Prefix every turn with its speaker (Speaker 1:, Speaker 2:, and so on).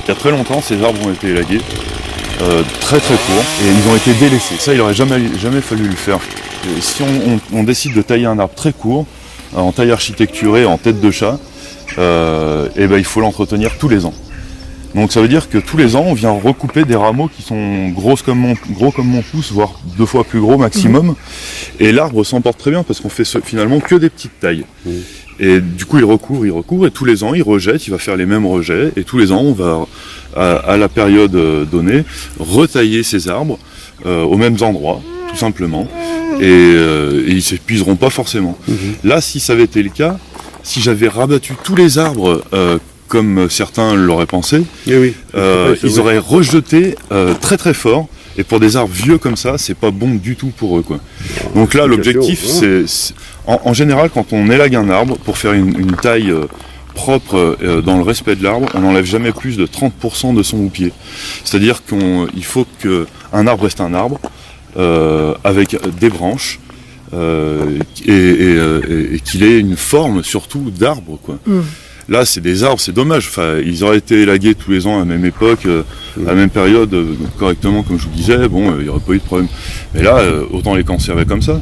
Speaker 1: Il y a très longtemps, ces arbres ont été élagués, très très courts, et ils ont été délaissés. Ça, il n'aurait jamais fallu le faire. Et si on décide de tailler un arbre très court, en taille architecturée, en tête de chat, il faut l'entretenir tous les ans. Donc ça veut dire que tous les ans, on vient recouper des rameaux qui sont gros comme mon pouce, voire 2 fois plus gros maximum. Et l'arbre s'en porte très bien parce qu'on fait finalement que des petites tailles. Et du coup, il recouvre, et tous les ans, il rejette, il va faire les mêmes rejets. Et tous les ans, on va, à la période donnée, retailler ces arbres aux mêmes endroits, tout simplement. Et ils s'épuiseront pas forcément. Là, si ça avait été le cas, si j'avais rabattu tous les arbres comme certains l'auraient pensé, ils auraient rejeté très très fort. Et pour des arbres vieux comme ça, c'est pas bon du tout pour eux, quoi. Donc là, l'objectif, c'est en général, quand on élague un arbre, pour faire une taille propre dans le respect de l'arbre, on n'enlève jamais plus de 30% de son houppier. C'est-à-dire qu'il faut qu'un arbre reste un arbre, avec des branches, et qu'il ait une forme surtout d'arbre, quoi. Là, c'est des arbres, c'est dommage. Enfin, ils auraient été élagués tous les ans à la même époque, à la même période, correctement, comme je vous disais. Bon, il n'y aurait pas eu de problème. Mais là, autant les conserver comme ça.